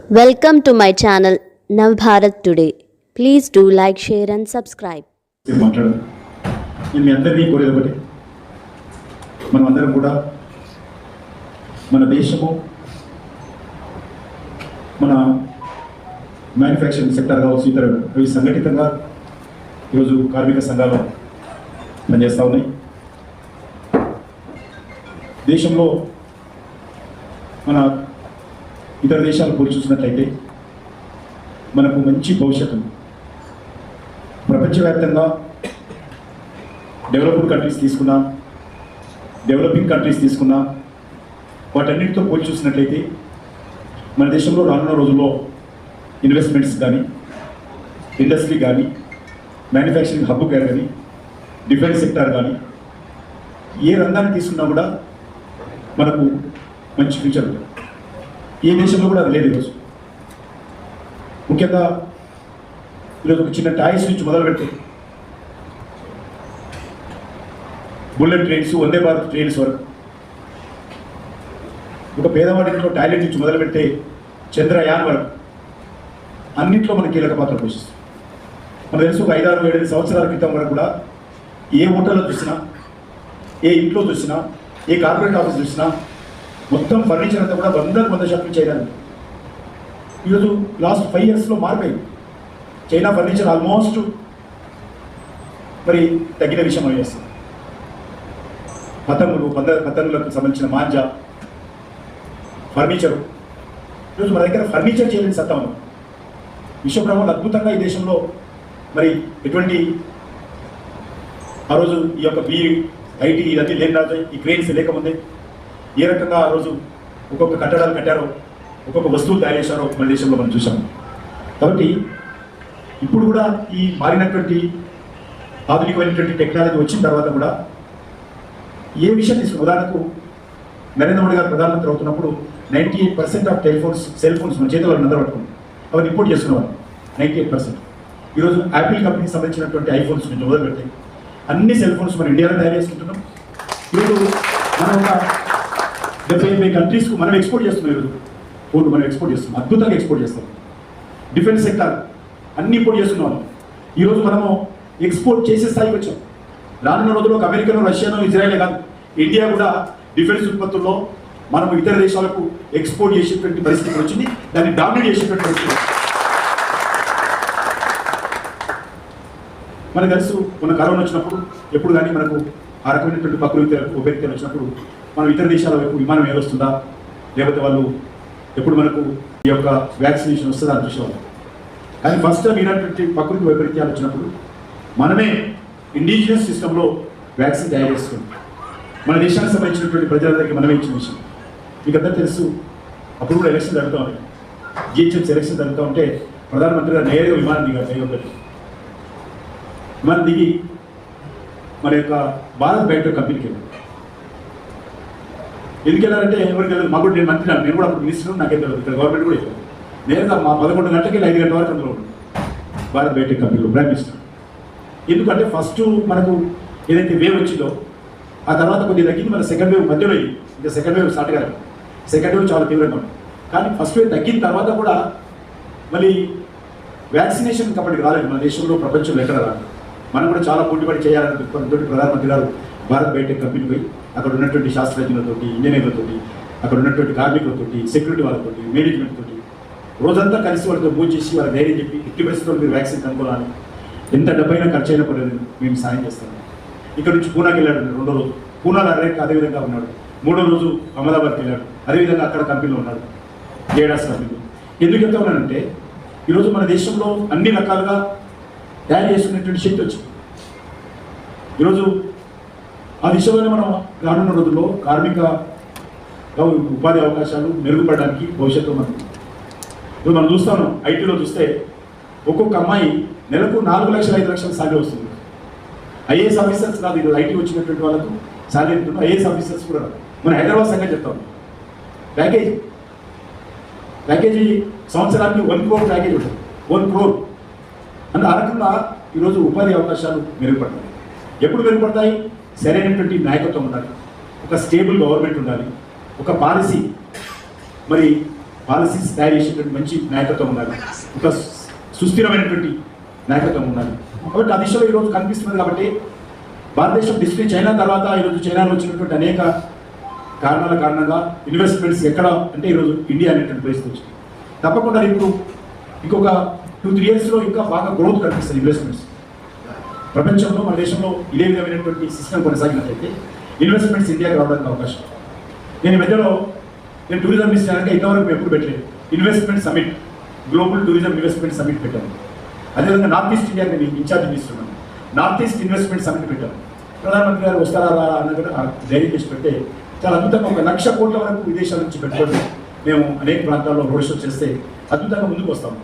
Welcome to my channel Navbharat Today. Please do like, share and subscribe. మాట్లాడదు నేను మీ అందరినీ కోరేది ఒకటి, మనం అందరం కూడా మన దేశము మన మ్యానుఫ్యాక్చరింగ్ సెక్టర్ కావచ్చు, ఇతర అవి సంఘటితంగా ఈరోజు కార్మిక సంఘాలు పనిచేస్తూ ఉన్నాయి. దేశంలో మన ఇతర దేశాలు పోలి చూసినట్లయితే మనకు మంచి భవిష్యత్తు. ప్రపంచవ్యాప్తంగా డెవలప్డ్ కంట్రీస్ తీసుకున్నా, డెవలపింగ్ కంట్రీస్ తీసుకున్నా, వాటన్నిటితో పోల్చి చూసినట్లయితే మన దేశంలో రానున్న రోజుల్లో ఇన్వెస్ట్మెంట్స్ కానీ, ఇండస్ట్రీ కానీ, మ్యానుఫ్యాక్చరింగ్ హబ్ కానీ, డిఫెన్స్ సెక్టార్ కానీ, ఏ రంగాన్ని తీసుకున్నా కూడా మనకు మంచి ఫ్యూచర్ ఉంది. ఏ దేశంలో కూడా అది లేదు. ఈరోజు ముఖ్యంగా ఈరోజు ఒక చిన్న టాయ్స్ నుంచి మొదలు పెడితే bullet trains, Vande Bharat trains వరకు, ఒక పేదవాడిలో టాయిలెట్ నుంచి మొదలు పెడితే చంద్రయాన్ వరకు అన్నింటిలో మనం కీలక పాత్ర పోషిస్తాం. మనకు తెలుసు, ఒక 5-6-7 సంవత్సరాల క్రితం వరకు కూడా ఏ హోటల్లో చూసినా, ఏ ఇంట్లో చూసినా, ఏ కార్పొరేట్ ఆఫీస్ చూసినా మొత్తం ఫర్నిచర్ అంతా కూడా 100% చేయడానికి. ఈరోజు లాస్ట్ 5 ఇయర్స్లో మారిపోయింది. చైనా ఫర్నిచర్ ఆల్మోస్ట్ మరి తగ్గిన విషయం అని చేస్తుంది. పతంగులకు సంబంధించిన మాంజా ఫర్నిచరు, ఈరోజు మన దగ్గర ఫర్నిచర్ చేయలేని సత్తా ఉంది. విశ్వబ్రహ్మలు అద్భుతంగా ఈ దేశంలో మరి ఎటువంటి ఆ రోజు ఈ యొక్క ఐటీ ఇదన్నీ లేని రాజు, ఈ క్రెయిన్స్ లేకముందే ఏ రకంగా ఆ రోజు ఒక్కొక్క కట్టడాలు కట్టారో, ఒక్కొక్క వస్తువులు తయారు చేశారో మన దేశంలో మనం చూసాము. కాబట్టి ఇప్పుడు కూడా ఈ మారినటువంటి ఆధునికమైనటువంటి టెక్నాలజీ వచ్చిన తర్వాత కూడా ఏ విషయం తీసుకుని, ఉదాహరణకు నరేంద్ర మోడీ గారు ప్రధానమంత్రి అవుతున్నప్పుడు 98% ఆఫ్ సెల్ ఫోన్స్ మన చేతిలో అందరూ పట్టుకున్నాం. అవన్నీ ఇంపోర్ట్ చేసుకునేవారు 98%. ఈరోజు యాపిల్ కంపెనీకి సంబంధించినటువంటి ఐఫోన్స్ నుంచి మొదలు పెడితే అన్ని సెల్ ఫోన్స్ మనం ఇండియాలో తయారు చేసుకుంటున్నాం. ఈరోజు మనం ఒక 70 కంట్రీస్కు మనం ఎక్స్పోర్ట్ చేస్తున్నాం. ఈరోజు ఫోన్లు మనం ఎక్స్పోర్ట్ చేస్తున్నాం, అద్భుతంగా ఎక్స్పోర్ట్ చేస్తాం. డిఫెన్స్ సెక్టర్ అన్ని ఇంపోర్ట్ చేస్తున్నాం. ఈరోజు మనము ఎక్స్పోర్ట్ చేసే స్థాయికి వచ్చాం. రానున్న రోజుల్లో అమెరికాను, రష్యాను, ఇజ్రాయలే కాదు, ఇండియా కూడా డిఫెన్స్ ఉత్పత్తుల్లో మనం ఇతర దేశాలకు ఎక్స్పోర్ట్ చేసేటువంటి పరిస్థితి వచ్చింది. దాన్ని డామినేట్ చేసేటువంటి పరిస్థితి. మనకు తెలుసు, మన కరోనా వచ్చినప్పుడు ఎప్పుడు కానీ మనకు ఆ రకమైనటువంటి ప్రకృతి ఉపయోగితలు వచ్చినప్పుడు మనం ఇతర దేశాల వైపు విమానం ఏదొస్తుందా, లేకపోతే వాళ్ళు ఎప్పుడు మనకు ఈ యొక్క వ్యాక్సినేషన్ వస్తుందా అని చూసేవాళ్ళం. కానీ ఫస్ట్ టైం ఇలాంటి ప్రకృతి వైపరీత్యాలు వచ్చినప్పుడు మనమే ఇండిజినస్ సిస్టంలో వ్యాక్సిన్ తయారు చేసుకుంటాం. మన దేశానికి సంబంధించినటువంటి ప్రజలందరికీ మనమే ఇచ్చిన విషయం మీకు అందరూ తెలుసు. అప్పుడు కూడా ఎలక్షన్ జరుగుతూ ఉన్నాయి, జిహెచ్ఎంసీ ఎలక్షన్ జరుగుతూ ఉంటే ప్రధానమంత్రి గారు నేరుగా విమానం దిగారు. విమానం దిగి మన యొక్క భారత్ బయోటెక్ కంపెనీకి వెళ్ళారు. ఎందుకు వెళ్ళారంటే ఎవరికి వెళ్ళదు, మాకు నేను మంత్రి, నేను కూడా అప్పుడు మినిస్టర్, నాకేం తెలియదు, ఇక్కడ గవర్నమెంట్ కూడా వెళ్ళారు. నేరుగా మా 11 గంటలకి 5 గంటల వరకు అందులో భారత్ బయోటెక్ కంపెనీలో ప్రైమ్ మినిస్టర్. ఎందుకంటే ఫస్ట్ మనకు ఏదైతే వేవ్ వచ్చిందో ఆ తర్వాత కొద్దిగా తగ్గింది. మన సెకండ్ వేవ్ మధ్యలో అయింది, ఇంకా సెకండ్ వేవ్ స్టార్ట్ కాదు. సెకండ్ వేవ్ చాలా తీవ్రంగా ఉంది. కానీ ఫస్ట్ వేవ్ తగ్గిన తర్వాత కూడా మళ్ళీ వ్యాక్సినేషన్ అప్పటికి రాలేదు మన దేశంలో, ప్రపంచంలో ఎక్కడ రాదు. మనం కూడా చాలా పోటీపడి చేయాలని దృక్పథంతో ప్రధానమంత్రి గారు భారత్ బయోటెక్ కంపెనీ పోయి అక్కడ ఉన్నటువంటి శాస్త్రజ్ఞులతోటి, ఇంజనీర్లతోటి, అక్కడ ఉన్నటువంటి కార్మికులతోటి, సెక్యూరిటీ వాళ్ళతోటి, మేనేజ్మెంట్ తోటి రోజంతా కలిసి వాళ్ళతో పూజ చేసి వాళ్ళ ధైర్యం చెప్పి ఎట్టి పరిస్థితుల్లో మీరు వ్యాక్సిన్ కనుక్కోవాలని, ఎంత డబ్బైనా ఖర్చు అయినా పర్లేదు మేము సాయం చేస్తాము. ఇక్కడ నుంచి పూనాకి వెళ్ళాడు 2వ రోజు, పూనాలో అదేవిధంగా ఉన్నాడు. 3వ రోజు అహ్మదాబాద్కి వెళ్ళాడు, అదేవిధంగా అక్కడ కంపెనీలో ఉన్నాడు, ఏడాస్ కంపెనీలో. ఎందుకు చెప్తా ఉన్నానంటే ఈరోజు మన దేశంలో అన్ని రకాలుగా తయారు చేసుకునేటువంటి శక్తి వచ్చింది. ఈరోజు ఆ దిశలోనే మనం రానున్న రోజుల్లో కార్మిక ఉపాధి అవకాశాలు మెరుగుపడడానికి భవిష్యత్తు మనకు ఇప్పుడు మనం చూస్తాను. ఐటీలో చూస్తే ఒక్కొక్క అమ్మాయి నెలకు 4 లక్షలు 5 లక్షల శాలరీ వస్తుంది. ఐఏఎస్ ఆఫీసర్స్ కాదు, ఈరోజు ఐటీ వచ్చినటువంటి వాళ్ళకు శాలరీ ఎంతుందో ఐఏఎస్ ఆఫీసర్స్ కూడా మన హైదరాబాద్ సంగతి చెప్తాం. ప్యాకేజీ సంవత్సరానికి 1 crore ప్యాకేజ్ ఉంటుంది, 1 crore. అంటే ఆ రకంగా ఈరోజు ఉపాధి అవకాశాలు మెరుగుపడతాయి. ఎప్పుడు మెరుగుపడతాయి? సరైనటువంటి నాయకత్వం ఉండాలి, ఒక స్టేబుల్ గవర్నమెంట్ ఉండాలి, ఒక పాలసీ మరి పాలసీస్ తయారు చేసేటువంటి మంచి నాయకత్వం ఉండాలి, ఒక సుస్థిరమైనటువంటి నాయకత్వం ఉండాలి. కాబట్టి ఆ దిశలో ఈరోజు కనిపిస్తున్నది. కాబట్టి భారతదేశం డిస్ప్లే చైనా తర్వాత ఈరోజు చైనాలో వచ్చినటువంటి అనేక కారణాల కారణంగా ఇన్వెస్ట్మెంట్స్ ఎక్కడ అంటే ఈరోజు ఇండియా అనేటువంటి పరిస్థితి వచ్చింది. తప్పకుండా ఇప్పుడు ఇంకొక 2-3 ఇయర్స్లో ఇంకా బాగా గ్రోత్ కనిపిస్తుంది ఇన్వెస్ట్మెంట్స్. ప్రపంచంలో మన దేశంలో ఇదే విధమైనటువంటి సిస్టమ్ కొనసాగినట్లయితే ఇన్వెస్ట్మెంట్స్ ఇండియాకి రావడానికి అవకాశం. నేను మధ్యలో టూరిజం మినిస్టర్ అంటే ఇంతవరకు ఎప్పుడు పెట్టలేదు investment summit, global tourism investment summit పెట్టాను. అదేవిధంగా నార్త్ ఈస్ట్ ఇండియా నేను ఇన్ఛార్జ్ ఇస్తున్నాను, నార్త్ ఈస్ట్ ఇన్వెస్ట్మెంట్ సమిట్ పెట్టాను. ప్రధానమంత్రి గారు వస్తారా అన్న కూడా ధైర్యం చేసి పెడితే చాలా అద్భుతంగా 1,00,000 కోట్ల వరకు విదేశాల నుంచి పెట్టుకొని మేము అనేక ప్రాంతాల్లో రోడ్ షో చేస్తే అద్భుతంగా ముందుకు వస్తాము.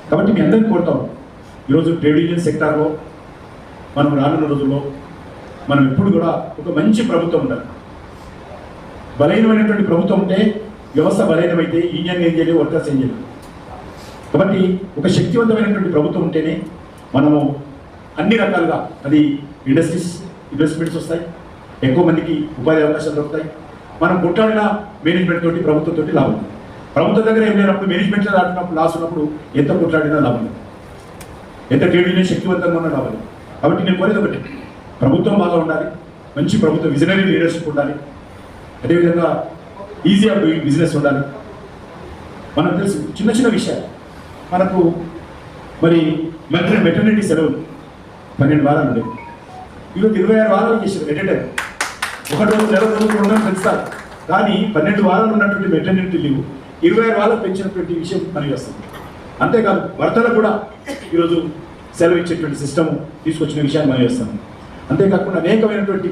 కాబట్టి మీ అందరినీ కోరుతాం, ఈరోజు ట్రేడ్ యూనియన్ సెక్టార్లో మనం రానున్న రోజుల్లో మనం ఎప్పుడు కూడా ఒక మంచి ప్రభుత్వం ఉండాలి. బలహీనమైనటువంటి ప్రభుత్వం ఉంటే వ్యవస్థ బలహీనమైతే యూనియన్ ఏం చేయలేదు, వర్కర్స్ ఏం చేయలేదు. కాబట్టి ఒక శక్తివంతమైనటువంటి ప్రభుత్వం ఉంటేనే మనము అన్ని రకాలుగా అది ఇండస్ట్రీస్ ఇన్వెస్ట్మెంట్స్ వస్తాయి, ఎక్కువ మందికి ఉపాధి అవకాశాలు దొరుకుతాయి. మనం కొట్టాడిన మేనేజ్మెంట్ తోటి ప్రభుత్వంతో లాభం. ప్రభుత్వం దగ్గర ఏం లేనప్పుడు మేనేజ్మెంట్లో ఆడినప్పుడు లాస్ ఉన్నప్పుడు ఎంత కొట్లాడినా లాభం లేదు, ఎంత ట్రేడ్ యూనియన్ శక్తివంతంగా ఉన్నా లాభం లేదు. కాబట్టి నేను కోరేది ఒకటి, ప్రభుత్వం బాగా ఉండాలి, మంచి ప్రభుత్వ విజనరీ లీడర్షిప్ ఉండాలి, అదేవిధంగా ఈజీ ఆఫ్ డూయింగ్ బిజినెస్ ఉండాలి. మనకు తెలుసు చిన్న చిన్న విషయాలు, మనకు మరి మెటర్నిటీ సెలవులు 12 వారాలు ఉండేవి, ఈరోజు 26 వారాలు చేశారు. ఎట్ టైం 1 రోజు 2 రోజులు ఉండడం పెంచుతారు, కానీ 12 వారాలు ఉన్నటువంటి మెటర్నిటీ లీవ్ 26 వారాలు పెంచినటువంటి విషయం మనకి వస్తుంది. అంతేకాదు భర్తలకు కూడా ఈరోజు సెలవు ఇచ్చేటువంటి సిస్టమ్ తీసుకొచ్చిన విషయాన్ని మనం చేస్తాము. అంతేకాకుండా అనేకమైనటువంటి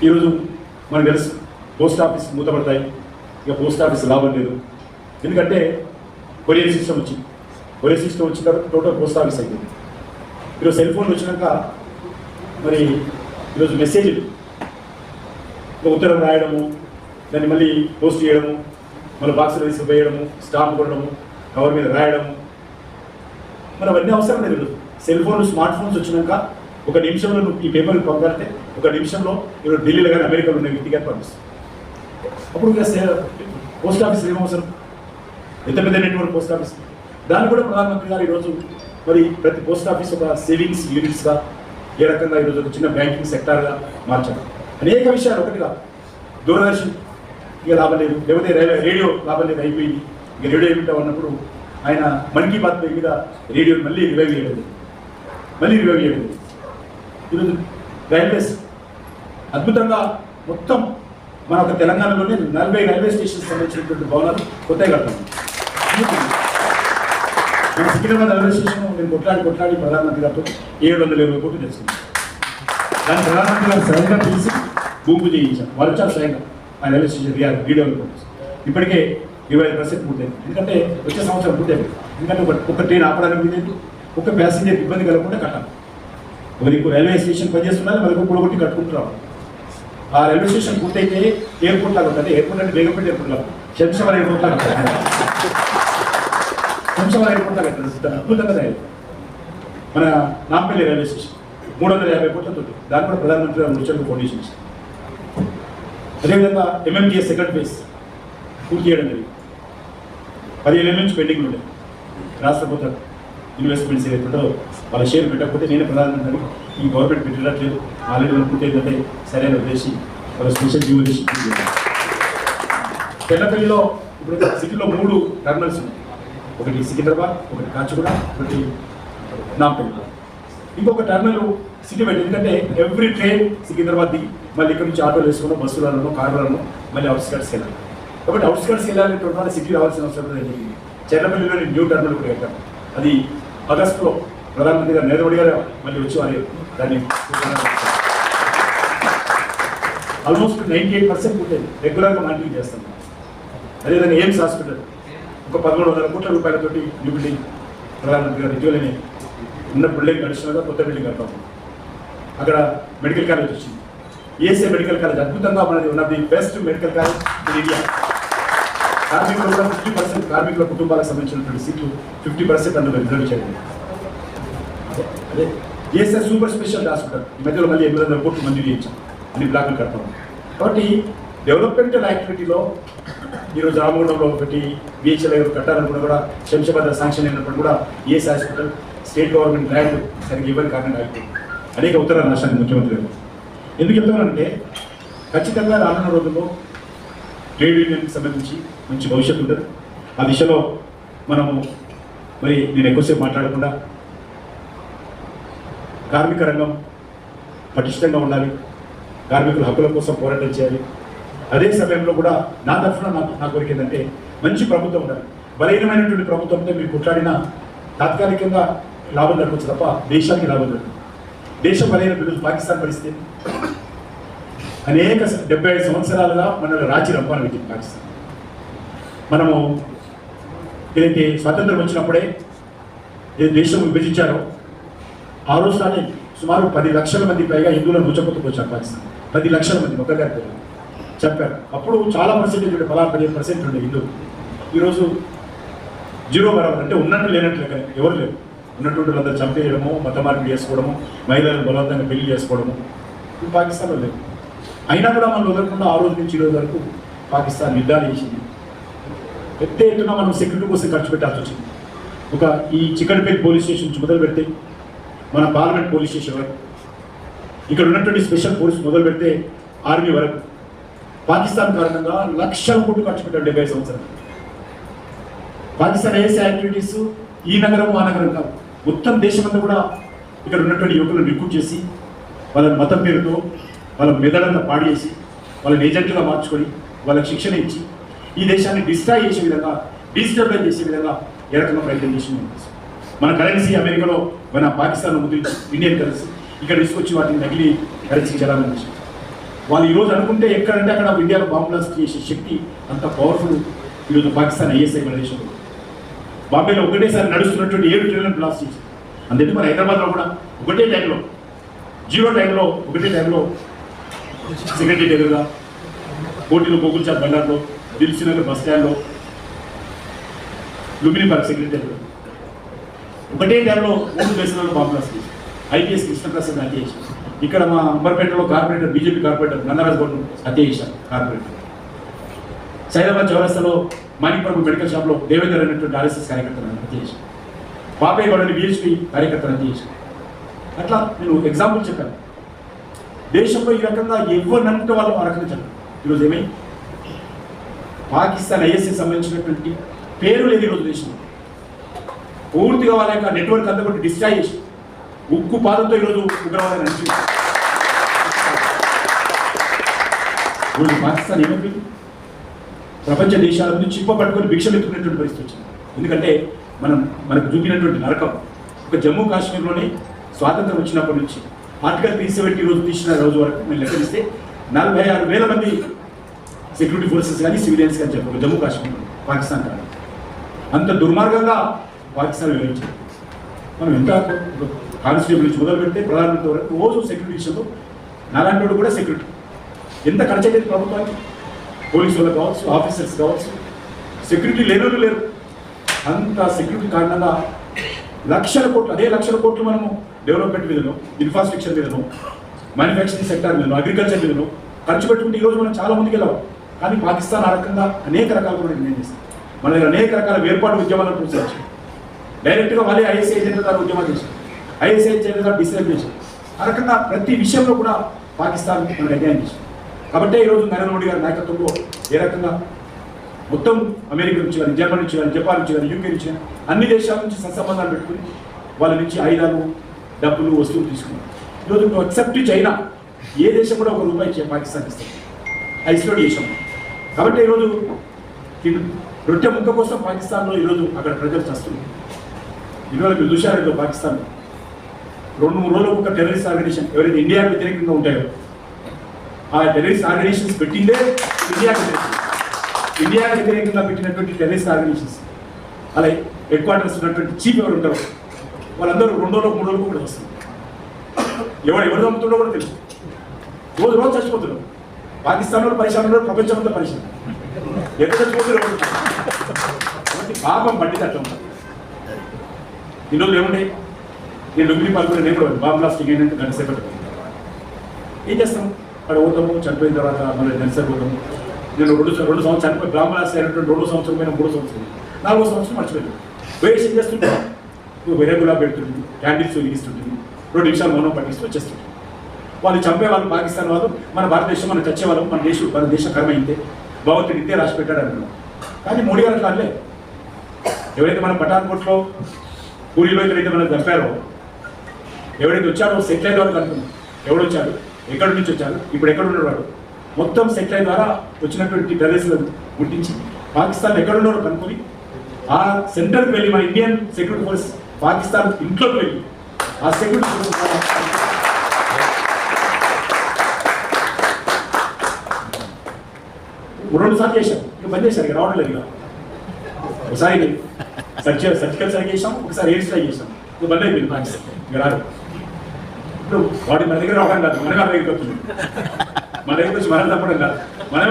ఈరోజు మనకు తెలుసు పోస్ట్ ఆఫీస్ మూతపడతాయి, ఇక పోస్ట్ ఆఫీస్ లాభం లేదు. ఎందుకంటే కొరియర్ సిస్టమ్ వచ్చింది, కొరియర్ సిస్టమ్ వచ్చిన తర్వాత టోటల్ పోస్ట్ ఆఫీస్ అయిపోయింది. ఈరోజు సెల్ ఫోన్ వచ్చినాక మరి ఈరోజు మెసేజ్లు ఉత్తరం రాయడము, దాన్ని మళ్ళీ పోస్ట్ చేయడము, మళ్ళీ బాక్సులు తీసుకుపోయడము, స్టాంప్ కొట్టడము, కవర్ మీద రాయడము, మరి అవన్నీ అవసరం లేదు. ఈరోజు సెల్ ఫోన్లు స్మార్ట్ ఫోన్స్ వచ్చినాక 1 నిమిషంలో నువ్వు ఈ పేపర్కి పంపాలంటే 1 నిమిషంలో ఈరోజు ఢిల్లీలో కానీ అమెరికాలో ఉన్న వ్యక్తిగా పంపిస్తుంది. అప్పుడు పోస్ట్ ఆఫీస్ ఏమవసరం, ఎంత పెద్ద నెట్వర్క్ పోస్ట్ ఆఫీస్. దాన్ని కూడా ప్రధానమంత్రి గారు ఈరోజు మరి ప్రతి పోస్ట్ ఆఫీస్ ఒక సేవింగ్స్ యూనిట్స్గా ఏ రకంగా ఈరోజు ఒక చిన్న బ్యాంకింగ్ సెక్టార్గా మార్చారు. అనేక విషయాలు ఒకటిగా దూరదర్శన్ ఇక లాభం లేదు, లేకపోతే రేడియో లాభం లేదు, అయిపోయింది. ఇక రేడియో ఏమిటో అన్నప్పుడు ఆయన మన్ కీ బాత్ మీద రేడియో మళ్ళీ రివైవ్ చేయలేదు. ఈరోజు రైల్వేస్ అద్భుతంగా మొత్తం మన ఒక తెలంగాణలోనే 40 రైల్వే స్టేషన్స్ సంబంధించినటువంటి భవనాలు కొత్తగా కడతాము. మన సికింద్రాబాద్ రైల్వే స్టేషన్ నేను కొట్లాడి ప్రధానమంత్రి గారితో 720 కోట్లు తెచ్చుకున్నాను. దాన్ని ప్రధానమంత్రి గారు స్వయంగా పిలిచి భూమి పూజ చేయించాను. వాళ్ళు చాలా స్వయంగా ఆ రైల్వే స్టేషన్ రీడెవలప్మెంట్ ఇప్పటికే 25% పూర్తయింది. ఎందుకంటే వచ్చే సంవత్సరం పూర్తయింది. ఎందుకంటే ఒక ట్రైన్ ఆపడానికి వీలేదు, ఒక ప్యాసింజర్ ఇబ్బంది కలగకుండా కట్టాలి. ఒకరికి రైల్వే స్టేషన్ పనిచేస్తున్నారు, మళ్ళీ కూడగొట్టి కట్టుకుంటున్నారు. ఆ రైల్వే స్టేషన్ పూర్తయితే ఎయిర్పోర్ట్ లాగా ఉంటుంది. ఎయిర్పోర్ట్ అంటే బేగంపేట ఎయిర్పోర్ట్ లాగా, శంషాబాద్ ఎయిర్పోర్ట్ లాగా శంషాబాద్ ఎయిర్పోర్ట్ లాగా ఉంటుంది. అద్భుతంగా తయారు మన నాంపల్లి రైల్వే స్టేషన్ 350 కోట్లతో, దాన్ని కూడా ప్రధానమంత్రి గారు ముచ్చట్లు ఫౌండేషన్ ఇచ్చారు. అదేవిధంగా ఎంఎంటీఎస్ సెకండ్ ఫేజ్ పూర్తి చేయడం జరిగింది. 15 ఏళ్ళ నుంచి పెండింగ్ ఉండే రాష్ట్ర ప్రభుత్వం ఇన్వెస్ట్మెంట్స్ ఏదైతుందో వాళ్ళ షేర్ పెట్టకపోతే నేనే ప్రధానమంత్రి ఈ గవర్నమెంట్ పెట్టట్లేదు, ఆల్రెడీ వాళ్ళు పూర్తి ఏంటంటే సరైన ఉద్దేశం వాళ్ళ స్పెషల్ డ్యూ ఉద్దేశం. పెద్దపల్లిలో ఇప్పుడు సిటీలో 3 టర్మినల్స్ ఉన్నాయి, ఒకటి సికింద్రాబాద్, ఒకటి కాచిగూడ, ఒకటి నాంపల్లి. ఇంకొక టర్మినల్ సిటీ పెట్టి, ఎందుకంటే ఎవ్రీ ట్రైన్ సికింద్రాబాద్ దిగి మళ్ళీ ఇక్కడ నుంచి ఆటోలు వేసుకున్నా, బస్సులను, కార్లను మళ్ళీ అవుట్స్కట్స్కి వెళ్ళాలి. కాబట్టి అవుట్స్కట్స్కి వెళ్ళాలంటే సిటీ రావాల్సిన అవసరం లేదు. చెర్లపల్లిలో న్యూ టర్మినల్ కూడా పెట్టాం. అది ఆగస్టులో ప్రధానమంత్రి గారు నరేంద్ర మోడీ గారు మళ్ళీ వచ్చి వారి దాన్ని ఆల్మోస్ట్ 98% పూర్తయింది. రెగ్యులర్గా మానిటరింగ్ చేస్తాం. అదేవిధంగా ఎయిమ్స్ హాస్పిటల్ ఒక 1100 కోట్ల రూపాయలతోటి న్యూ బిల్డింగ్ ప్రధానమంత్రి గారు ఇటీవలనే ఉన్న బిల్డింగ్ అడిషనల్గా కొత్త బిల్డింగ్ కడతాం. అక్కడ మెడికల్ కాలేజ్ వచ్చింది, ఈఎస్ఐ మెడికల్ కాలేజ్. అద్భుతంగా మనది ఉన్న the best medical college in India. కార్మికులు కూడా 50% కార్మికుల కుటుంబాలకు సంబంధించినటువంటి సీట్లు 50% అందులో రిజర్వ్ చేయడం. అదే ఈఎస్ఐ సూపర్ స్పెషాలిటీ హాస్పిటల్ ఈ మధ్యలో మళ్ళీ 800 కోట్లు మంజూరు చేయించాం, అన్ని బ్లాక్లు కడతాం. కాబట్టి డెవలప్మెంటల్ యాక్టివిటీలో ఈరోజు రామగుండంలో ఒకటి బిహెచ్ఎల్ కట్టాలనుకున్నా కూడా శంషాబాద్ శాంక్షన్ అయినప్పుడు కూడా ES hospital state government land సరిగ్గా ఇవ్వని కారణంగా అయిపోయింది. అనేక ఉత్తరాలు రాశాను ముఖ్యమంత్రి గారు. ఎందుకు చెప్తానంటే ఖచ్చితంగా రానున్న రోజుల్లో ట్రేడ్ యూనియన్కి సంబంధించి మంచి భవిష్యత్తు ఉంటుంది. ఆ దిశలో మనము మరి నేను ఎక్కువసేపు మాట్లాడకుండా కార్మిక రంగం పటిష్టంగా ఉండాలి, కార్మికుల హక్కుల కోసం పోరాటం చేయాలి. అదే సమయంలో కూడా నా తరఫున నా కోరిక ఏంటంటే మంచి ప్రభుత్వం ఉండాలి. బలహీనమైనటువంటి ప్రభుత్వంతో మీరు కొట్లాడినా తాత్కాలికంగా లాభం జరగవచ్చు తప్ప దేశానికి లాభం జరుగుతుంది. దేశం బలహీన బిడ్డలు పాకిస్తాన్ పరిస్థితి అనేక 75 సంవత్సరాలుగా మనల్ని రాజీ రంపాన్ని పెట్టింది పాకిస్తాన్. మనము ఏదైతే స్వాతంత్రం వచ్చినప్పుడే ఏ దేశం విభజించారో ఆ రోజునే సుమారు 10 లక్షల మంది పైగా హిందువులను ముచ్చకొట్టుకొచ్చారు పాకిస్తాన్. 10 లక్షల మంది ఒకగారి చెప్పారు. అప్పుడు చాలా పర్సెంటేజ్ ఉండే 15% ఉండే హిందువులు. ఈరోజు 0 బరాబర్, అంటే ఉన్నట్టు లేనట్లు ఎవరు లేరు. ఉన్నటువంటి వాళ్ళందరూ చంపేయడము, మత మార్పిడి చేసుకోవడము, మహిళలను బలవంతంగా పెళ్లి చేసుకోవడము ఇది పాకిస్తాన్లో లేదు. అయినా కూడా మనం వదలకుండా ఆ రోజు నుంచి ఈ రోజు వరకు పాకిస్తాన్ యుద్ధాలు చేసింది. పెద్ద ఎత్తున మనం సెక్యూరిటీ కోసం ఖర్చు పెట్టాల్సి వచ్చింది. ఒక ఈ చిక్కడపల్లి పోలీస్ స్టేషన్ నుంచి మొదలు పెడితే మన పార్లమెంట్ పోలీస్ స్టేషన్ వరకు, ఇక్కడ ఉన్నటువంటి స్పెషల్ ఫోర్స్ మొదలు పెడితే ఆర్మీ వరకు పాకిస్తాన్ కారణంగా లక్షల కోట్లు ఖర్చు పెట్టారు 75 సంవత్సరాలు. పాకిస్తాన్ చేసే యాక్టివిటీస్ ఈ నగరం ఆ నగరం కాదు, మొత్తం దేశమంతా కూడా ఇక్కడ ఉన్నటువంటి యువకులను రిక్రూట్ చేసి వాళ్ళ మతం పేరుతో వాళ్ళ మెదడంతా పాడు చేసి వాళ్ళని ఏజెంట్గా మార్చుకొని వాళ్ళకి శిక్షణ ఇచ్చి ఈ దేశాన్ని డిస్ట్రాయ్ చేసే విధంగా, డిస్టర్బైజ్ చేసే విధంగా ఏ రకంగా ప్రయత్నం చేసింది. మన కరెన్సీ అమెరికాలో మన పాకిస్తాన్ ముద్రించి ఇండియన్ కరెన్సీ ఇక్కడ తీసుకొచ్చి వాటిని నకిలీ కరెన్సీ చేయాలని చేసి వాళ్ళు ఈరోజు అనుకుంటే ఎక్కడంటే అక్కడ ఇండియాలో బాంబు బ్లాస్ట్ చేసే శక్తి అంత పవర్ఫుల్ ఈరోజు పాకిస్తాన్ ఐఎస్ఐ మన దేశంలో. బాంబేలో ఒకటేసారి నడుస్తున్నటువంటి 7 ట్రిలియన్ బ్లాస్ట్ చేసి అందుకే మన హైదరాబాద్లో కూడా ఒకటే టైంలో 0 టైంలో ఒకటే టైంలో సెక్రటరీ ఎదురుగా, కోటిలో గోకుల్చాద్ బండార్లో, దిల్సుఖ్నగర్ బస్ స్టాండ్లో, లుంబిని పార్క్ సెక్రటరీ ఎదురుగా ఒకటే టైంలో 3 ప్లేసులలో బాంబు బ్లాస్ట్ చేసి ఐపీఎస్ కృష్ణప్రసాద్ హత్య చేశారు. ఇక్కడ మా అంబర్పేటలో కార్పొరేటర్, బీజేపీ కార్పొరేటర్ నన్నరాజ్ గౌడ్ హత్య చేశారు కార్పొరేటర్. సైదాబాద్ చౌరస్తాలో మాణిక్పూర్ మెడికల్ షాప్లో దేవేందర్ అనేటువంటి ఆర్ఎస్ఎస్ కార్యకర్తలను హత్య చేశారు. పాపేగౌడని బీఎస్పీ కార్యకర్తలు హత్య చేశారు. అట్లా నేను ఎగ్జాంపుల్ చెప్పాను. దేశంలో ఈ రకంగా ఎవరు అనుకుంటే వాళ్ళు ఆ రకంగా చెప్పారు. ఈరోజు ఏమై పాకిస్తాన్ ఐఎస్ఐ సంబంధించినటువంటి పేరు లేదు ఈరోజు దేశంలో. పూర్తిగా వాళ్ళ యొక్క నెట్వర్క్ అంతా కూడా డిస్ట్రాయ్ చేసి ఉక్కు పాదంతో ఈరోజు ఉగ్రవాదాన్ని అనిపించింది. ఈరోజు పాకిస్తాన్ ఏమైపోయింది? ప్రపంచ దేశాల నుంచి చిప్ప పట్టుకొని భిక్ష ఎత్తుకునేటువంటి పరిస్థితి వచ్చింది. ఎందుకంటే మనకు చూపినటువంటి నరకం. ఒక జమ్మూ కాశ్మీర్లోనే స్వాతంత్రం వచ్చినప్పటి నుంచి ఆర్టికల్ 370 రోజు తీసిన రోజు వరకు మేము లెక్కలిస్తే 46,000 మంది సెక్యూరిటీ ఫోర్సెస్ కానీ సివిలియన్స్ కానీ చెప్పారు జమ్మూ కాశ్మీర్లో పాకిస్తాన్ కాదు. అంత దుర్మార్గంగా పాకిస్తాన్ వివరించారు. మనం ఎంత కానిస్టేబుల్ నుంచి మొదలు పెడితే ప్రధానమంత్రి వరకు రోజు సెక్యూరిటీ విషయంలో నాలాంటి కూడా సెక్యూరిటీ ఎంత ఖర్చు అయ్యేది ప్రభుత్వానికి. పోలీసు వాళ్ళు కావచ్చు, ఆఫీసర్స్ కావచ్చు, సెక్యూరిటీ లేనోళ్ళు లేరు. అంత సెక్యూరిటీ కారణంగా లక్షల కోట్లు, అదే లక్షల కోట్లు మనము డెవలప్మెంట్ మీదనో, ఇన్ఫ్రాస్ట్రక్చర్ మీదనో, మ్యానుఫ్యాక్చరింగ్ సెక్టర్ మీదనో, అగ్రికల్చర్ మీదనో ఖర్చు పెట్టుకుంటే ఈరోజు మనం చాలా ముందుకు వెళ్ళాం. కానీ పాకిస్తాన్ ఆ రకంగా అనేక రకాల కూడా నిర్ణయం చేస్తాం. మన దగ్గర అనేక రకాల వేర్పాటు ఉద్యమాలను ప్రోత్సహించారు. డైరెక్ట్గా వాళ్ళే ఐఎస్ఐ ఏజెంట్ల ద్వారా ఉద్యమాలు చేశారు, ఐఎస్ఐ ఏజెంట్ల ద్వారా డిస్టర్బ్ చేశారు. ఆ రకంగా ప్రతి విషయంలో కూడా పాకిస్తాన్ మనం అధ్యయనం చేశాం. కాబట్టి ఈరోజు నరేంద్ర మోడీ గారి నాయకత్వంలో ఏ రకంగా మొత్తం అమెరికా నుంచి కానీ, జర్మనీ నుంచి కానీ, జపాన్ నుంచి కానీ, యూకే నుంచి కానీ అన్ని దేశాల నుంచి సత్సంబంధాలు పెట్టుకుని వాళ్ళ నుంచి ఆయుధాలు, డబ్బులు, వస్తువులు తీసుకున్నారు. ఈరోజు ఎక్సెప్ట్ చైనా ఏ దేశం కూడా ₹1 పాకిస్తాన్ ఇస్తారు, ఐసోలేట్ చేసాం. కాబట్టి ఈరోజు రొట్టె ముక్క కోసం పాకిస్తాన్లో ఈరోజు అక్కడ ప్రజలు చేస్తున్నారు. ఇవాళ మీరు చూశారు పాకిస్తాన్ 2-3 రోజులకు ఒక టెర్రరిస్ట్ ఆర్గనైజేషన్ ఎవరైతే ఇండియాకు వ్యతిరేకంగా ఉంటాయో ఆ టెర్రరిస్ట్ ఆర్గనైజేషన్స్ పెట్టిందే ఇండియాకు వ్యతిరేకంగా పెట్టినటువంటి టెర్రరిస్ట్ ఆర్గనైజేషన్స్. అలా హెడ్ క్వార్టర్స్ ఉన్నటువంటి చీఫ్ ఎవరు ఉంటారో వాళ్ళందరూ 2 రోజులకు 3 రోజులకు కూడా వస్తారు. ఎవరు చంపుతుండో కూడా తెలుసు. రోజు చచ్చిపోతున్నారు. పాకిస్తాన్లో పరిశ్రమలో ప్రపంచంలో పరిశ్రమ ఎక్కడ చచ్చిపోతున్నారు. కాబట్టి పాపం పట్టింది అట్లా ఉంటారు. ఈరోజు ఏముండే నేను లుంబిని పాల్గొనే నేను కూడా బాంబ్ బ్లాస్టింగ్ ఏంటంటే గంట సేపటి ఏం చేస్తాం? అక్కడ పోతాము, చనిపోయిన తర్వాత మళ్ళీ నర్సరీ పోతాము. నేను రెండు సంవత్సరం చనిపోయి బ్రాహ్మణాస్ అయినటువంటి 2వ సంవత్సరం పైన 3వ సంవత్సరం 4వ సంవత్సరం మర్చిపోయింది. వేసి ఏం చేస్తుంటే వెరగులా పెడుతుంది, క్యాండిల్స్ వెలిగిస్తుంటుంది, 2 నిమిషాలు మౌనం పట్టిస్తూ వచ్చేస్తుంది. వాళ్ళు చంపే వాళ్ళు పాకిస్తాన్ వాళ్ళు, మన భారతదేశం మనం చచ్చేవాళ్ళం, మన దేశ కర్మ ఇంతే, భగవంతుడు ఇంతే రాసి పెట్టాడు అంటున్నాం. కానీ మోడీ గారు అట్లా అనలే. ఎవరైతే మన పఠాన్కోట్లో పూరిలో ఎక్కడైతే మనం చంపారో, ఎవరైతే వచ్చాడో సెటిలైన్ ద్వారా కనుక్కున్నాం. ఎవడు వచ్చాడు, ఎక్కడి నుంచి వచ్చాడు, ఇప్పుడు ఎక్కడ ఉన్నవాడు, మొత్తం సెటిలైన్ ద్వారా వచ్చినటువంటి టెర్రరిస్టులను గుర్తించి పాకిస్తాన్ ఎక్కడ ఉన్నాడో కనుక్కొని ఆ సెంటర్కి వెళ్ళి మన ఇండియన్ సెక్యూరిటీ ఫోర్స్ పాకిస్తాన్ ఇంట్లోకి వెళ్ళి ఆ సెక్యూరిటీ ఫోర్స్ 2 సార్లు చేశాం. ఇక బంద్ చేశారు, ఇక రావడం లేదు. ఇక ఒకసారి సర్జికల్ స్ట్రైక్ చేసాం, ఒకసారి ఎయిర్ స్ట్రైక్ చేసాం, ఇక బంద్ అయిపోయింది పాకిస్తాన్. ఇక రాదు. ఇప్పుడు వాడి మన దగ్గర రావడం కాదు, మన దగ్గరికి వస్తుంది. మన దగ్గర వచ్చి మనం తప్పడం కాదు. మనం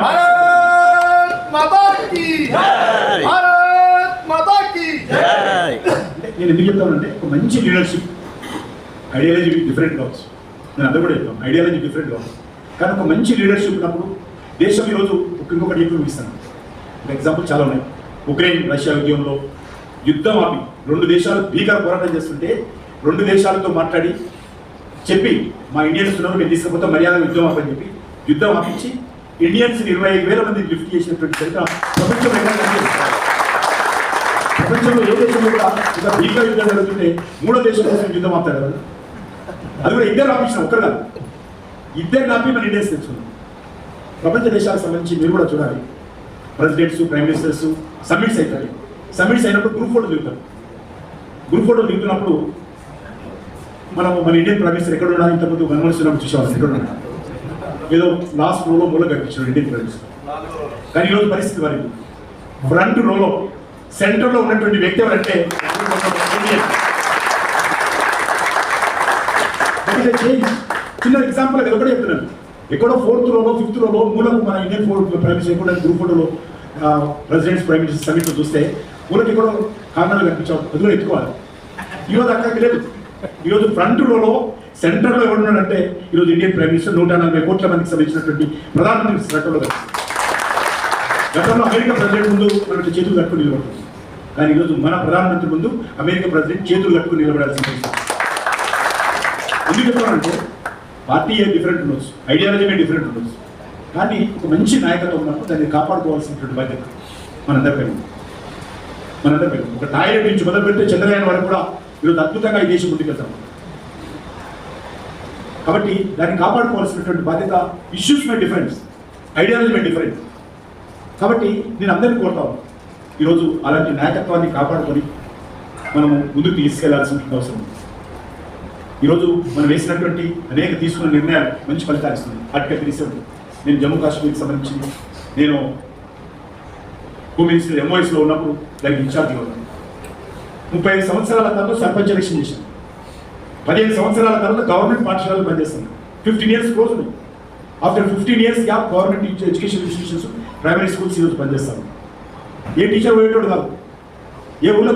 నేను ఎందుకు చెప్తానంటే, ఒక మంచి లీడర్షిప్, ఐడియాలజీ డిఫరెంట్ కావచ్చు, నేను అందరూ కూడా చెప్తాను, ఐడియాలజీ డిఫరెంట్ కావచ్చు. కానీ ఒక మంచి లీడర్షిప్ ఉన్నప్పుడు దేశం ఈరోజు ఇంకొకటి ఎక్కువ ఇస్తాను. ఎగ్జాంపుల్ చాలా ఉన్నాయి. ఉక్రెయిన్ రష్యా యుద్ధంలో యుద్ధం ఆపి 2 దేశాలు భీకర పోరాటం చేస్తుంటే 2 దేశాలతో మాట్లాడి చెప్పి మా ఇండియన్స్ ఉన్నారు, మేము తీసుకుపోతే మర్యాద యుద్ధం ఆపని చెప్పి యుద్ధం ఆపించి ఇండియన్స్ 25,000 మంది లిఫ్ట్ చేసినటువంటి చరిత్ర ప్రపంచంలో ఏ దేశంలో కూడా ఇంకా భీకర యుద్ధం జరుగుతుంటే 3వ దేశం కోసం యుద్ధం ఆపుతారు కదా. అది కూడా ఇద్దరు ఆపించిన, ఒక్కరు కాదు, ఇద్దరు ఆపి మన ఇండియన్స్ తెచ్చుకున్నాం. ప్రపంచ దేశాలకు సంబంధించి మీరు కూడా చూడాలి. ప్రెసిడెంట్స్, ప్రైమ్ మినిస్టర్స్ సమ్మిట్స్ అవుతాయి. సమ్మిట్స్ అయినప్పుడు గ్రూప్ ఫోటోలు దిగుతారు. గ్రూప్ ఫోటోలు దిగుతున్నప్పుడు మన ఇండియన్ ప్రైమ్ మినిస్టర్ ఎక్కడ ఉన్నారు, ఇంతకుముందు మన్మోహన్ చూసేవాళ్ళు ఎక్కడ ఉన్నారు, ఏదో లాస్ట్ రోలో మూల కనిపించారు ఇండియన్ ప్రైమ్ మినిస్టర్. కానీ ఈరోజు పరిస్థితి మారింది. ఫ్రంట్ రోలో సెంటర్లో ఉన్నటువంటి వ్యక్తి ఎవరంటే చిన్న ఎగ్జాంపుల్ అది ఒకటే చెప్తున్నాను. ఎక్కడో 4th రోలో 5th రోలో మూలకు మన ఇండియన్ ప్రైమ్ మినిస్టర్ ఎక్కడ గ్రూప్ ఫోటోలో ప్రెసిడెంట్స్ ప్రైమ్ మినిస్టర్ సమిట్లో చూస్తే మూలకి ఎక్కడో కారణాలు కనిపించావు, అది కూడా ఎత్తుకోవాలి. ఈరోజు అక్కడికి లేదు. ఈరోజు ఫ్రంట్ రోలో సెంటర్లో ఎవరున్నాడంటే ఈరోజు ఇండియన్ ప్రైమ్ మినిస్టర్ 140 కోట్ల మందికి సంబంధించినటువంటి ప్రధానమంత్రి సెంటర్లో కనిపిస్తుంది. గతంలో అమెరికా ప్రెసిడెంట్ ముందు మనకి చేతులు కట్టుకుని నిలబడుతుంది. కానీ ఈరోజు మన ప్రధానమంత్రి ముందు అమెరికా ప్రెసిడెంట్ చేతులు కట్టుకుని నిలబడాల్సిన పరిస్థితి. ఎందుకు చెప్తానంటే పార్టీ డిఫరెంట్ ఉండొచ్చు, ఐడియాలజీ డిఫరెంట్ ఉండొచ్చు, కానీ ఒక మంచి నాయకత్వం ఉన్నప్పుడు దాన్ని కాపాడుకోవాల్సినటువంటి బాధ్యత మనందరిపై. ఒక టాయిలెట్ నుంచి మొదలు పెడితే చంద్రయాన్ వరకు కూడా ఈరోజు అద్భుతంగా ఈ దేశం ముందుకెళ్తాం. కాబట్టి దాన్ని కాపాడుకోవాల్సినటువంటి బాధ్యత. Issues my difference, ideology my different. కాబట్టి నేను అందరినీ కోరుతాను, ఈరోజు అలాంటి నాయకత్వాన్ని కాపాడుకొని మనము ముందుకు తీసుకెళ్లాల్సిన అవసరం. ఈరోజు మనం వేసినటువంటి అనేక తీసుకున్న నిర్ణయాలు మంచి ఫలితాలు ఇస్తుంది. ఆర్టికల్ 37 నేను జమ్మూ కాశ్మీర్కి సంబంధించి నేను హోమ్ మినిస్టర్ ఎంఓఎస్లో ఉన్నప్పుడు దానికి ఇన్ఛార్జ్గా ఉన్నాను. 35 సంవత్సరాల తర్వాత సర్పంచ్ ఎలక్షన్ చేశాను. 15 సంవత్సరాల తర్వాత గవర్నమెంట్ పాఠశాలలు పనిచేస్తాను. 15 years క్లోజ్ ఉంది. After 15 years gap government education institutions, primary schools ఈరోజు పనిచేస్తాను. ఏ టీచర్ పోయేటోడు కాదు, ఏ ఊళ్ళో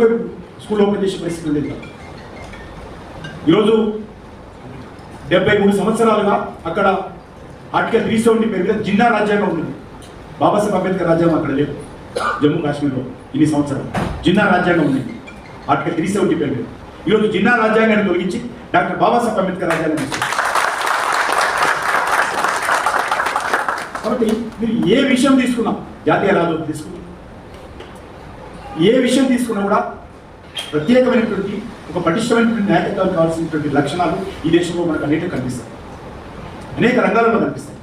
స్కూల్ ఓపెన్ చేసే పరిస్థితి లేదు. ఈరోజు 73 సంవత్సరాలుగా అక్కడ ఆర్టికల్ 370 పేరుగా జిన్నా రాజ్యాంగం ఉంటుంది. బాబాసాహెబ్ అంబేద్కర్ రాజ్యాంగం అక్కడ లేదు. జమ్మూ కాశ్మీర్లో ఇన్ని సంవత్సరాలు జిన్నా రాజ్యాంగం ఉంది, ఆర్టికల్ 370 పేరు. ఈరోజు జిన్నా రాజ్యాంగాన్ని తొలగించి డాక్టర్ బాబాసాహెబ్ అంబేద్కర్ రాజ్యాంగం తీసుకుంటారు. కాబట్టి మీరు ఏ విషయం తీసుకున్నా, జాతీయ రాజు తీసుకున్నా, ఏ విషయం తీసుకున్నా కూడా ప్రత్యేకమైనటువంటి ఒక పటిష్టమైనటువంటి నాయకత్వాలు కావాల్సినటువంటి లక్షణాలు ఈ దేశంలో మనకు అనేక కనిపిస్తాయి, అనేక రంగాలలో కనిపిస్తాయి.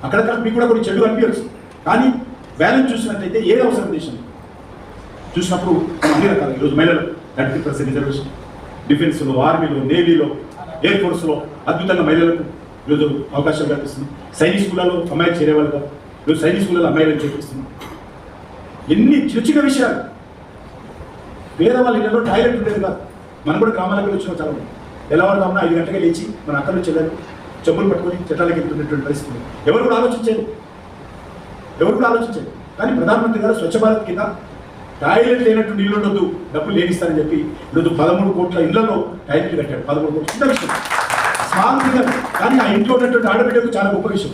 అక్కడక్కడ మీకు కూడా కొన్ని చెడు అనిపించవచ్చు, కానీ బ్యాలెన్స్ చూసినట్లయితే ఏది అవసరం దేశం చూసినప్పుడు అన్ని రకాలు. ఈరోజు మహిళలు 30% రిజర్వేషన్, డిఫెన్స్లో, ఆర్మీలో, నేవీలో, ఎయిర్ ఫోర్స్లో అద్భుతంగా మహిళలకు ఈరోజు అవకాశాలు కల్పిస్తుంది. సైనిక్ స్కూళ్ళలో అమ్మాయిలు చేరేవాళ్ళు కాదు, ఈరోజు సైనిక్ స్కూళ్ళలో అమ్మాయిలను చేపిస్తుంది. ఎన్ని చిన్న చిన్న విషయాలు. పేదవాళ్ళ ఇళ్ళలో టాయిలెట్ ఉండేది కాదు. మనం కూడా గ్రామాలకు వచ్చిన చాలా తెల్లవారుదామన్నా 5 గంటలకే లేచి మన అక్కలు చెల్లెలు చెప్పులు పట్టుకొని చట్టాలకు వెళ్తున్నటువంటి పరిస్థితులు ఎవరు కూడా ఆలోచించారు. కానీ ప్రధానమంత్రి గారు స్వచ్ఛ భారత్ కింద టాయిలెట్ లేనట్టు నీళ్ళు ఉండొద్దు, డబ్బులు లేనిస్తారని చెప్పి ఈరోజు 13 కోట్ల ఇళ్లలో టాయిలెట్లు కట్టాడు. 13 కోట్లు చిన్న విషయం, స్మాల్ ఫిగర్, కానీ ఆ ఇంట్లో ఉన్నటువంటి ఆడబిడ్డకు చాలా గొప్ప విషయం.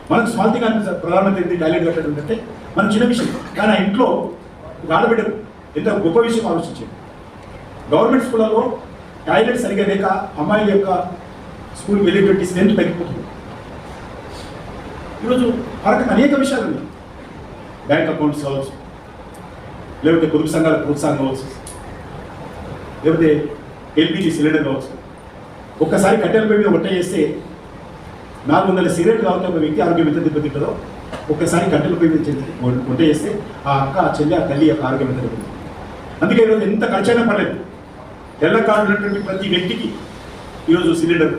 మనకు స్మాల్ థింగ్ అనిపిస్తుంది, ప్రధానమంత్రి టాయిలెట్ కట్టడం అంటే మనకు చిన్న విషయం, కానీ ఆ ఇంట్లో ఆడబిడ్డలు ఎంత గొప్ప విషయం ఆలోచించేది. గవర్నమెంట్ స్కూళ్ళలో టాయిలెట్ సరిగా లేక అమ్మాయిల యొక్క స్కూల్కి వెళ్ళేటువంటి స్ట్రెంత్ తగ్గిపోతుంది. ఈరోజు ఆ రకంగా అనేక విషయాలు ఉన్నాయి. బ్యాంక్ అకౌంట్స్ కావచ్చు, లేకపోతే పొదుపు సంఘాల ప్రోత్సాహం కావచ్చు, లేకపోతే ఎల్పిజి సిలిండర్ కావచ్చు. ఒక్కసారి కట్టెల పొయ్యి మీద వంట చేస్తే 400 సిగరెట్లు తాగుతూ ఒక వ్యక్తి ఆరోగ్యం ఎంత దెబ్బతింటుందో, ఒక్కసారి కట్టెల పొయ్యి మీద వంట చేస్తే ఆ అక్క, ఆ చెల్లి, ఆ తల్లి యొక్క ఆరోగ్యం ఎంత దెబ్బతింటుంది. అందుకే ఈరోజు ఎంత ఖర్చైనా పర్లేదు, తెల్ల కార్డు ఉన్నటువంటి ప్రతి వ్యక్తికి ఈరోజు సిలిండర్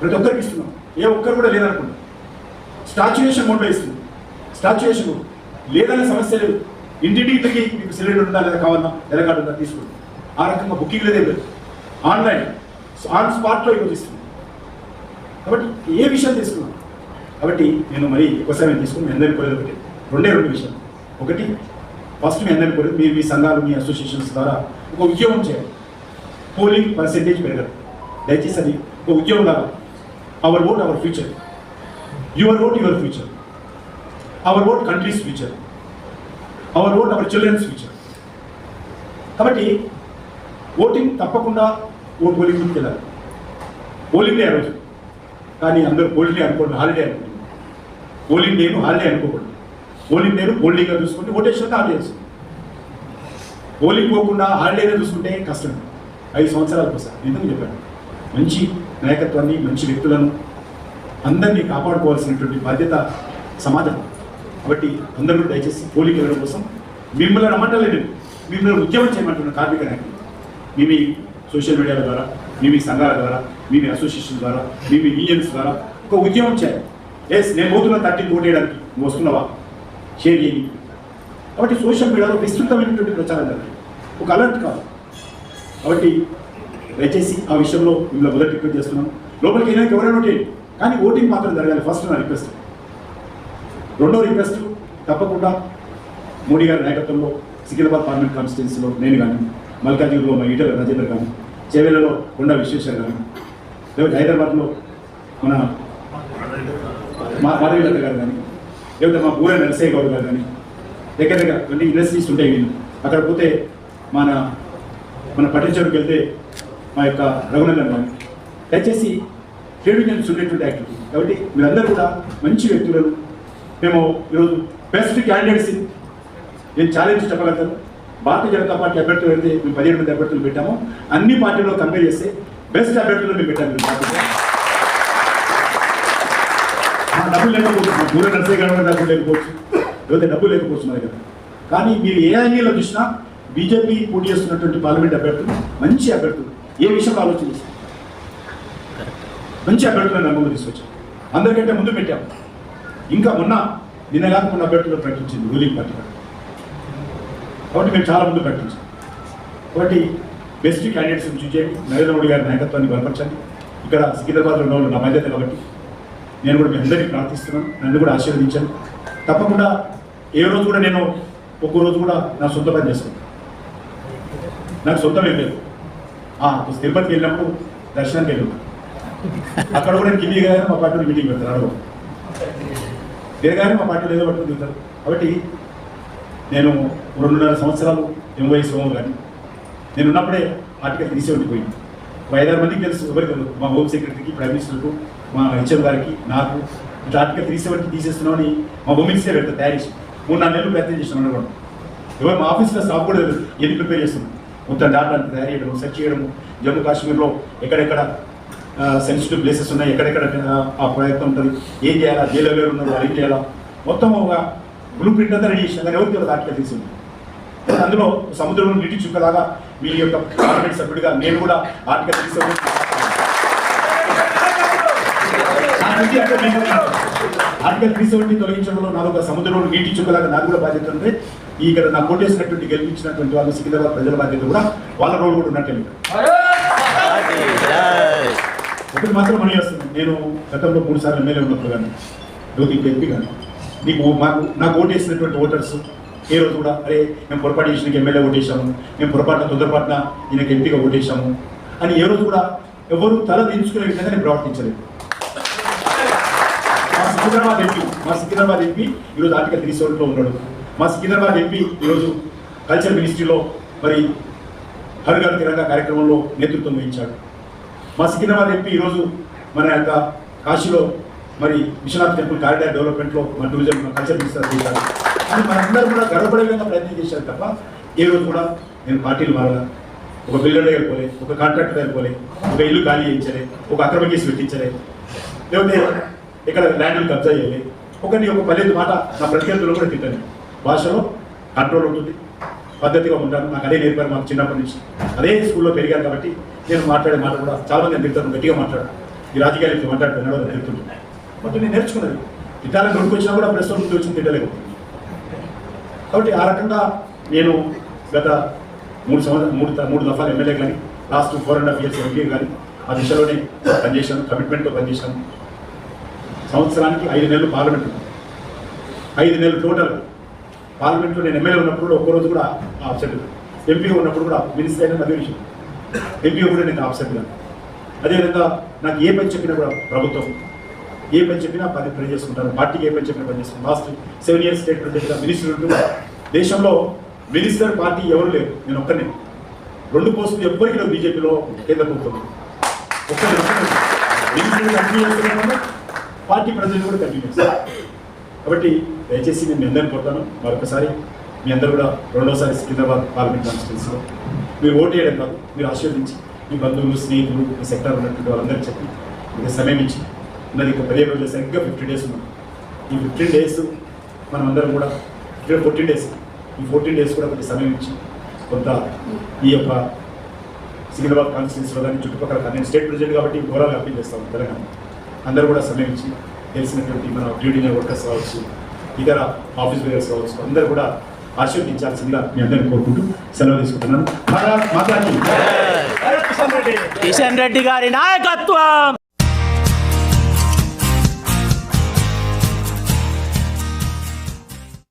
ప్రతి ఒక్కరికి ఇస్తున్నాం. ఏ ఒక్కరు కూడా లేదనుకుంటాం. స్టాచ్యుయేషన్ మోడ్లో ఇస్తుంది. స్టాచ్యుయేషన్ మోడ్ లేదనే సమస్య లేదు. ఇంటింటికి మీకు సిలిండర్ ఉందా లేదా, కావాలన్నా తెల్ల కార్డు ఉందా తీసుకోండి. ఆ రకంగా బుకింగ్ లేదే లేదు, ఆన్లైన్ ఆన్ స్పాట్లో ఈరోజు ఇస్తుంది. కాబట్టి ఏ విషయం తీసుకున్నాం. కాబట్టి నేను మరి ఎక్కువ సమయం తీసుకుని మీ అందరికీ కోరేది ఒకటి, రెండు విషయాలు. ఒకటి, ఫస్ట్ మీ అందరికీ కోరేది, మీరు మీ సంఘాలు, మీ అసోసియేషన్స్ ద్వారా ఒక ఉద్యోగం చేయాలి. పోలింగ్ పర్సెంటేజ్ పెరగదు. దయచేసి అది ఒక ఉద్యోగం లాగా. Our vote our future, your vote your future, our vote country's future, our vote our children's future. కాబట్టి ఓటింగ్ తప్పకుండా ఓట్ పోలింగ్కి వెళ్ళాలి. పోలింగ్ డే ఆ రోజు, కానీ అందరూ పోలింగ్ డే అనుకోండి, హాలిడే అనుకోండి. పోలింగ్ డేను హాలిడే అనుకోకూడదు. పోలింగ్ డేను పోలింగ్గా చూసుకుంటే ఓటేషన్ హాలిడే వస్తుంది. పోలింగ్ పోకుండా హాలిడేనే చూసుకుంటే కష్టం. 5 సంవత్సరాలకు వస్తారు. ఎందుకు చెప్పాను, మంచి నాయకత్వాన్ని, మంచి వ్యక్తులను అందరినీ కాపాడుకోవాల్సినటువంటి బాధ్యత సమాజం. కాబట్టి అందరూ దయచేసి పోలింగ్ వెళ్ళడం కోసం మిమ్మల్ని రమ్మంటలేదు, మిమ్మల్ని ఉద్యమం చేయమంటున్న కార్మిక నాయకులు మీ సోషల్ మీడియాల ద్వారా, మీ సంఘాల ద్వారా, మీ అసోసియేషన్ ద్వారా, మీ యూనియన్స్ ద్వారా ఒక ఉద్యమం చేయాలి. ఎస్, నేను పోతున్న 30 ఓట్ వేయడానికి నువ్వు వస్తున్నావా, షేర్ చేయి. కాబట్టి సోషల్ మీడియాలో విస్తృతమైనటువంటి ప్రచారం జరగాలి, ఒక అలర్ట్ కాదు. కాబట్టి దయచేసి ఆ విషయంలో మిమ్మల్ని మొదటి రిక్వెస్ట్ చేస్తున్నాను. లోపలికి వెళ్ళాక ఎవరైనా ఓటే, కానీ ఓటింగ్ మాత్రం జరగాలి. ఫస్ట్ నా రిక్వెస్ట్. రెండో రిక్వెస్ట్, తప్పకుండా మోడీ గారి నాయకత్వంలో సికింద్రాబాద్ పార్లమెంట్ కాన్స్టిట్యున్సీలో నేను కానీ, మల్కాజ్గిరిలో మా ఈటల రాజేందర్ కానీ, చేవేలలో కొండా విశ్వేశ్వర్ కానీ, లేకపోతే హైదరాబాద్లో మన మాధవీలత గారు కానీ, లేకపోతే మా పూర నరసయ్య గౌడ్ గారు కానీ, దగ్గర దగ్గర 20 ఇండస్ట్రీస్ ఉంటాయి. వీళ్ళు అక్కడ పోతే మన పట్టించడానికి వెళ్తే మా యొక్క రఘునందన్ కానీ, దయచేసి ట్రేడ్ యూనియన్స్ ఉండేటువంటి యాక్టివిటీ. కాబట్టి మీరందరూ కూడా మంచి వ్యక్తులను, మేము ఈరోజు బెస్ట్ క్యాండిడేట్స్ నేను ఛాలెంజ్ చెప్పగలుగుతాను. భారతీయ జనతా పార్టీ అభ్యర్థులు అయితే మేము 17 మంది అభ్యర్థులు పెట్టాము. అన్ని పార్టీల్లో కంపేర్ చేస్తే బెస్ట్ అభ్యర్థులు మేము పెట్టాము. డబ్బులు లేకపోవచ్చు, మా పూర నర్సే గారు డబ్బులు లేకపోవచ్చు, లేకపోతే డబ్బులు లేకపోవచ్చు మన దగ్గర. కానీ మీరు ఏ యాంగిల్లో చూసినా బీజేపీ పోటీ చేస్తున్నటువంటి పార్లమెంట్ అభ్యర్థులు మంచి అభ్యర్థులు. ఏ విషయంలో ఆలోచన చేస్తారు, మంచి అభ్యర్థులను రంగంలో తీసుకొచ్చాం. అందరికంటే ముందు పెట్టాము. ఇంకా నిన్న కాక కొన్ని అభ్యర్థులు ప్రకటించింది రూలింగ్ పార్టీ. కాబట్టి మేము చాలా ముందు ప్రకటించాం. కాబట్టి బెస్ట్ క్యాండిడేట్స్ చూసేయండి, నరేంద్ర మోడీ గారి నాయకత్వాన్ని బలపరచండి. ఇక్కడ సికింద్రాబాద్లో ఉన్న వాళ్ళు నా బాధ్యత కాబట్టి నేను కూడా మీ అందరికీ ప్రార్థిస్తున్నాను. నన్ను కూడా ఆశీర్వదించాను. తప్పకుండా ఏ రోజు కూడా నేను ఒక్కో రోజు కూడా నా సొంత పని చేస్తాను. నాకు సొంతం ఏం లేదు. తిరుపతికి వెళ్ళినప్పుడు దర్శనానికి వెళ్ళాను. అక్కడ కూడా నేను కింది కానీ మా పార్టీలో మీటింగ్ పెడతాను. అడగ తిరగానే మా పార్టీలో ఏదో పట్టుకుని దిగుతారు. కాబట్టి నేను 2.5 సంవత్సరాలు ఎంవైఎస్ హోమ్ కానీ నేను ఉన్నప్పుడే ఆర్టికల్ 370 పోయింది. 5-6 మందికి తెలుసు, ఎవరికి తెలుసు, మా హోమ్ సెక్రటరీకి, ప్రైమ్ మినిస్టర్కు, మా హెచ్ఎం గారికి, నాకు ఇట్లా ఆర్టికల్ 370 తీసేస్తున్నామని మా హోమ్ మినిస్టర్ పెడతా తయారు చేసి 3-4 నెలలు ప్రయత్నం చేసినాం. అనుకోండి ఎవరు మా ఆఫీస్లో స్టాఫ్ కూడా ఎన్ని ప్రిపేర్ చేస్తున్నాం. మొత్తం డాటా తయారు చేయడం, సెర్చ్ చేయడము, జమ్మూ కాశ్మీర్లో ఎక్కడెక్కడ సెన్సిటివ్ ప్లేసెస్ ఉన్నాయి, ఎక్కడెక్కడ ఆ ప్రయత్నం ఉంటుంది, ఏం చేయాలా, జైలు ఎవరు ఉన్నారు, వాళ్ళు ఏం చేయాలా, మొత్తం ఒక బ్లూ ప్రింట్ అంతా రెడీ చేసిన కానీ ఎవరికి ఆర్టికల్ తీసుకుంది. అందులో సముద్రంలో నీటి చుక్కలాగా మీ యొక్క పార్లమెంట్ సభ్యుడిగా నేను కూడా ఆర్టికల్ 370 తొలగించడంలో నాకు ఒక సముద్రంలో నీటి చుక్కలాగా నాకు కూడా బాధ్యత ఉంది. ఇక్కడ నాకు ఓటేసినటువంటి గెలిపించినటువంటి వాళ్ళు సికింద్రాబాద్ ప్రజల బాధ్యత కూడా, వాళ్ళ రోల్ కూడా ఉన్నట్టు. ఒకటి మాత్రం మనీ వస్తుంది. నేను గతంలో 3 సార్లు ఎమ్మెల్యే ఉన్నప్పుడు కానీ, జ్యోతి ఎంపీ కానీ, నాకు ఓటేసినటువంటి ఓటర్స్ ఏ రోజు కూడా అరే మేము పొరపాటు చేసినకి ఎమ్మెల్యే ఓటేసాము, మేము పొరపాటున తొందరపాటున ఈయనకి ఎంపీగా ఓటేసాము అని ఏ రోజు కూడా ఎవరు తల దించుకునే విధంగా నేను ప్రవర్తించలేదు. సికింద్రాబాద్ ఎంపీ ఈరోజు ఆర్టికల్ 37లో ఉన్నాడు. మా సికింద్రాబాద్ ఎంపీ ఈరోజు కల్చర్ మినిస్ట్రీలో మరి హర్ ఘర్ తిరంగా కార్యక్రమంలో నేతృత్వం వహించాడు. మా సికింద్రాబాద్ ఎంపీ ఈరోజు మన యొక్క కాశీలో మరి విశ్వనాథ్ టెంపుల్ కారిడార్ డెవలప్మెంట్లో మన టూరిజం కల్చర్ మినిస్టర్ చేశారు. అని మనందరూ కూడా గర్వపడే విధంగా ప్రయత్నం చేశారు తప్ప ఏ రోజు కూడా నేను పార్టీలు మారలా, ఒక బిల్డర్ దగ్గర పోలే, ఒక కాంట్రాక్టర్ దగ్గర పోలే, ఒక ఇల్లు ఖాళీ చేయించలే, ఒక అక్రమ కేసు పెట్టించలే, లేకపోతే ఇక్కడ ల్యాండ్లు కబ్జా చేయలే. ఒకరిని ఒక పల్లెది మాట నా ప్రత్యర్థులు కూడా తిట్టాను. భాషలో కంట్రోల్ ఉంటుంది, పద్ధతిగా ఉంటాను. నాకు అదే నేర్పారు మాకు చిన్నప్పటి నుంచి. అదే స్కూల్లో పెరిగాను కాబట్టి నేను మాట్లాడే మాట కూడా చాలా మంది తిడతాను, గట్టిగా మాట్లాడు, ఈ రాజకీయాలు మాట్లాడుతున్నాడు తిరుగుతుంది. బట్ నేను నేర్చుకున్నది తిట్టాలని నోటికి వచ్చినా కూడా ప్రస్తుతం ముందు వచ్చి తిట్టలేదు. కాబట్టి ఆ రకంగా నేను గత 3 దఫాలు ఎమ్మెల్యే కానీ లాస్ట్ 4.5 years ఎంపీ కానీ ఆ దిశలోనే పనిచేశాను, కమిట్మెంట్తో పనిచేశాను. సంవత్సరానికి 5 నెలలు పార్లమెంట్, 5 నెలలు టోటల్ పార్లమెంట్లో. నేను ఎమ్మెల్యే ఉన్నప్పుడు కూడా ఒక్కరోజు కూడా ఆబ్సెంట్, ఎంపీగా ఉన్నప్పుడు కూడా మినిస్టర్ అయినా అదే విషయం, ఎంపీగా కూడా నేను ఆబ్సెంట్గా. అదేవిధంగా నాకు ఏ పని చెప్పినా కూడా ప్రభుత్వం ఏ పని చెప్పినా పని చేసుకుంటాను, పార్టీకి ఏ పని చెప్పినా పని చేసుకుంటాను. లాస్ట్ 7 years స్టేట్ ప్రెసిడెంట్గా మినిస్టర్ ఉంటూ దేశంలో మినిస్టర్ పార్టీ ఎవరు లేరు, నేను ఒక్కనే. 2 పోస్టులు ఎవ్వరికి లేవు బీజేపీలో కేంద్ర ప్రభుత్వం. ఒక్కనే మినిస్టర్ కంటిన్యూ చేస్తున్నాను, పార్టీ ప్రెసిడెంట్ కూడా కంటిన్యూ చేస్తాను. కాబట్టి దయచేసి నేను మీ అందరిని కోరుతాను, మరొకసారి మీ అందరూ కూడా రెండోసారి సికింద్రాబాద్ పార్లమెంట్ కాన్స్టిట్యున్సీలో మీరు ఓటు వేయడం కాదు, మీరు ఆశీర్వదించి మీ బంధువులు, స్నేహితులు, మీ సెక్టర్ ఉన్నటువంటి వాళ్ళందరికీ చెప్పి మీకు సమయం ఇచ్చి ఉన్నది ఒక 15 రోజులు సరిగ్గా 50 days ఉన్నాం. ఈ 15 days మనం అందరం కూడా 14 days, ఈ 14 days కూడా కొంచెం సమయం ఇచ్చి కొంత ఈ యొక్క సికింద్రాబాద్ కాన్స్టిట్యున్సీలో కానీ చుట్టుపక్కల కానీ నేను స్టేట్ ప్రెసిడెంట్ కాబట్టి ఓవరాల్గా అప్పీల్ చేస్తాను తెలంగాణ. అందరూ కూడా సమయం ఇచ్చి తెలిసినటువంటి మన డ్యూటీ వర్కర్స్ కావచ్చు, ఇతర ఆఫీస్ బేరర్స్ కావచ్చు, అందరూ కూడా ఆశీర్వదించాల్సిందిగా మీ అందరినీ కోరుకుంటూ సెలవు తీసుకుంటున్నాను. కిషన్ రెడ్డి గారి నాయకత్వం.